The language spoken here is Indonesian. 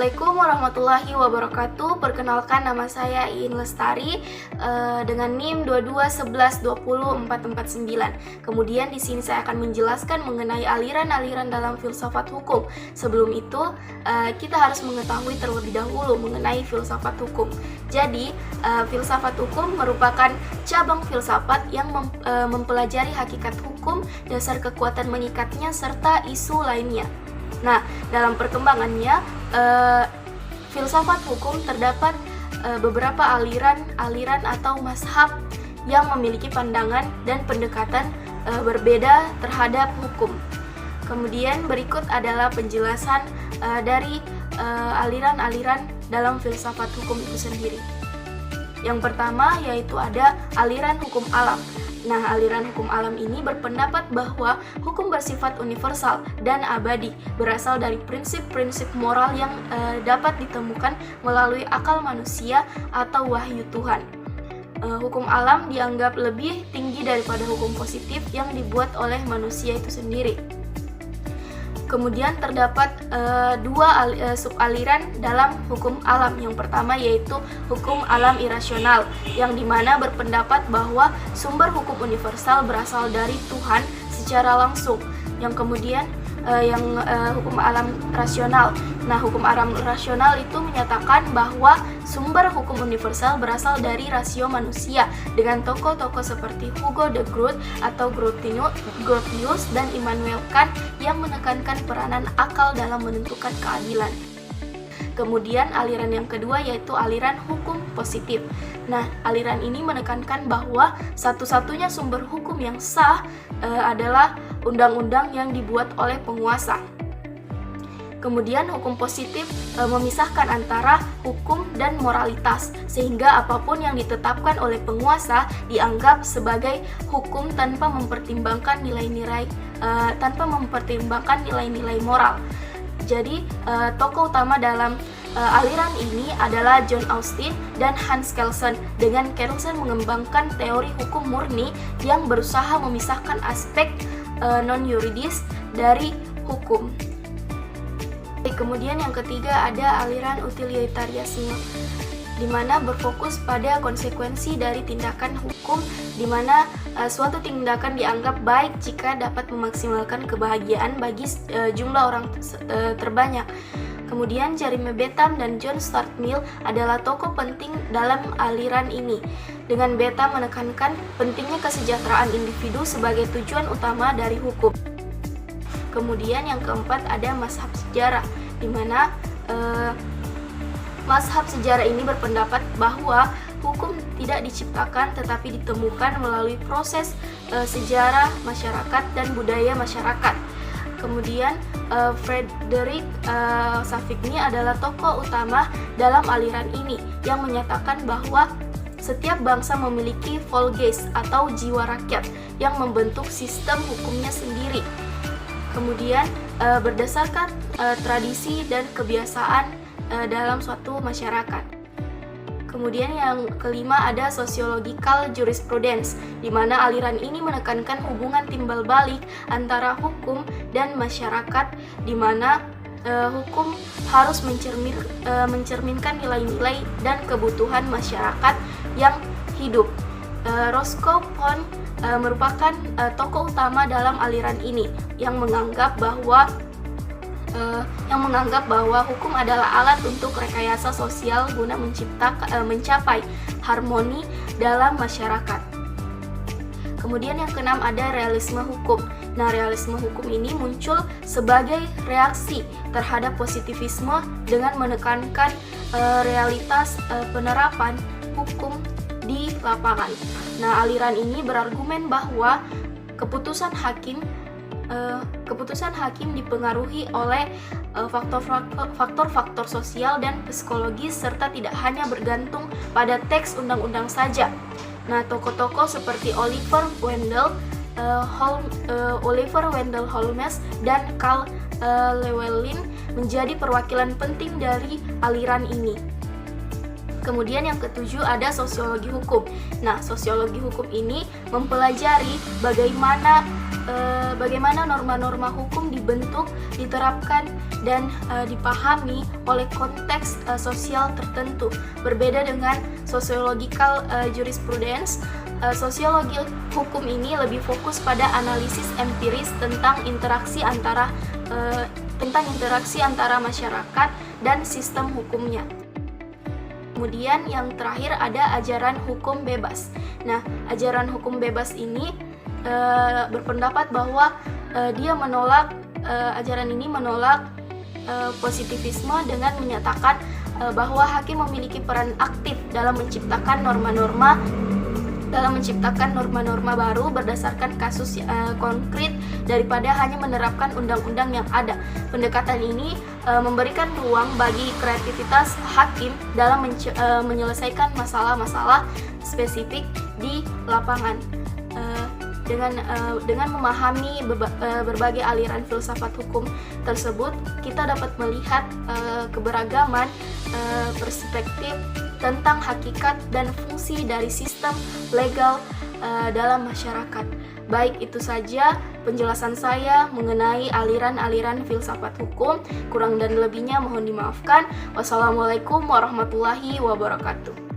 Assalamualaikum warahmatullahi wabarakatuh. Perkenalkan, nama saya Iin Lestari dengan NIM 2211204449. Kemudian di sini saya akan menjelaskan mengenai aliran-aliran dalam filsafat hukum. Sebelum itu, kita harus mengetahui terlebih dahulu mengenai filsafat hukum. Jadi, filsafat hukum merupakan cabang filsafat yang mempelajari hakikat hukum, dasar kekuatan mengikatnya, serta isu lainnya. Nah, dalam perkembangannya, filsafat hukum terdapat beberapa aliran atau mazhab yang memiliki pandangan dan pendekatan berbeda terhadap hukum. Kemudian berikut adalah penjelasan dari aliran-aliran dalam filsafat hukum itu sendiri. Yang pertama yaitu ada aliran hukum alam. Nah, aliran hukum alam ini berpendapat bahwa hukum bersifat universal dan abadi, berasal dari prinsip-prinsip moral yang dapat ditemukan melalui akal manusia atau wahyu Tuhan. Hukum alam dianggap lebih tinggi daripada hukum positif yang dibuat oleh manusia itu sendiri. Kemudian terdapat dua subaliran dalam hukum alam. Yang pertama yaitu hukum alam irasional, yang dimana berpendapat bahwa sumber hukum universal berasal dari Tuhan secara langsung. Yang kemudian hukum alam rasional. Nah, hukum alam rasional itu menyatakan bahwa sumber hukum universal berasal dari rasio manusia, dengan tokoh-tokoh seperti Hugo de Groot atau Grotius dan Immanuel Kant yang menekankan peranan akal dalam menentukan keadilan. Kemudian aliran yang kedua yaitu aliran hukum positif. Nah, aliran ini menekankan bahwa satu-satunya sumber hukum yang sah adalah undang-undang yang dibuat oleh penguasa. Kemudian hukum positif memisahkan antara hukum dan moralitas, sehingga apapun yang ditetapkan oleh penguasa dianggap sebagai hukum tanpa mempertimbangkan nilai-nilai moral. Jadi tokoh utama dalam aliran ini adalah John Austin dan Hans Kelsen, dengan Kelsen mengembangkan teori hukum murni yang berusaha memisahkan aspek non-yuridis dari hukum. Kemudian yang ketiga ada aliran utilitarianisme, di mana berfokus pada konsekuensi dari tindakan hukum, di mana suatu tindakan dianggap baik jika dapat memaksimalkan kebahagiaan bagi jumlah orang terbanyak. Kemudian Jeremy Bentham dan John Stuart Mill adalah tokoh penting dalam aliran ini, dengan Bentham menekankan pentingnya kesejahteraan individu sebagai tujuan utama dari hukum. Kemudian yang keempat ada mazhab sejarah, di mana mazhab sejarah ini berpendapat bahwa hukum tidak diciptakan tetapi ditemukan melalui proses sejarah masyarakat dan budaya masyarakat. Kemudian Frederick Savigny adalah tokoh utama dalam aliran ini yang menyatakan bahwa setiap bangsa memiliki Volksgeist atau jiwa rakyat yang membentuk sistem hukumnya sendiri. Kemudian berdasarkan tradisi dan kebiasaan dalam suatu masyarakat. Kemudian yang kelima ada sociological jurisprudence, di mana aliran ini menekankan hubungan timbal balik antara hukum dan masyarakat, di mana hukum harus mencerminkan nilai-nilai dan kebutuhan masyarakat yang hidup. Roscoe Pound merupakan tokoh utama dalam aliran ini yang menganggap bahwa hukum adalah alat untuk rekayasa sosial guna mencapai harmoni dalam masyarakat. Kemudian yang keenam ada realisme hukum. Nah, realisme hukum ini muncul sebagai reaksi terhadap positivisme dengan menekankan realitas penerapan hukum di lapangan. Nah, aliran ini berargumen bahwa keputusan hakim dipengaruhi oleh faktor-faktor sosial dan psikologis, serta tidak hanya bergantung pada teks undang-undang saja. Nah, tokoh-tokoh seperti Oliver Wendell Holmes dan Carl Llewellyn menjadi perwakilan penting dari aliran ini. Kemudian yang ketujuh ada sosiologi hukum. Nah, sosiologi hukum ini mempelajari bagaimana bagaimana norma-norma hukum dibentuk, diterapkan, dan dipahami oleh konteks sosial tertentu. Berbeda dengan sociological jurisprudence, sosiologi hukum ini lebih fokus pada analisis empiris tentang interaksi antara masyarakat dan sistem hukumnya. Kemudian yang terakhir ada ajaran hukum bebas. Nah, ajaran hukum bebas ini berpendapat bahwa ajaran ini menolak positivisme dengan menyatakan bahwa hakim memiliki peran aktif dalam menciptakan norma-norma baru berdasarkan kasus konkret daripada hanya menerapkan undang-undang yang ada. Pendekatan ini memberikan ruang bagi kreativitas hakim dalam menyelesaikan masalah-masalah spesifik di lapangan. Dengan memahami berbagai aliran filsafat hukum tersebut, kita dapat melihat keberagaman perspektif tentang hakikat dan fungsi dari sistem legal dalam masyarakat. Baik, itu saja penjelasan saya mengenai aliran-aliran filsafat hukum. Kurang dan lebihnya mohon dimaafkan. Wassalamualaikum warahmatullahi wabarakatuh.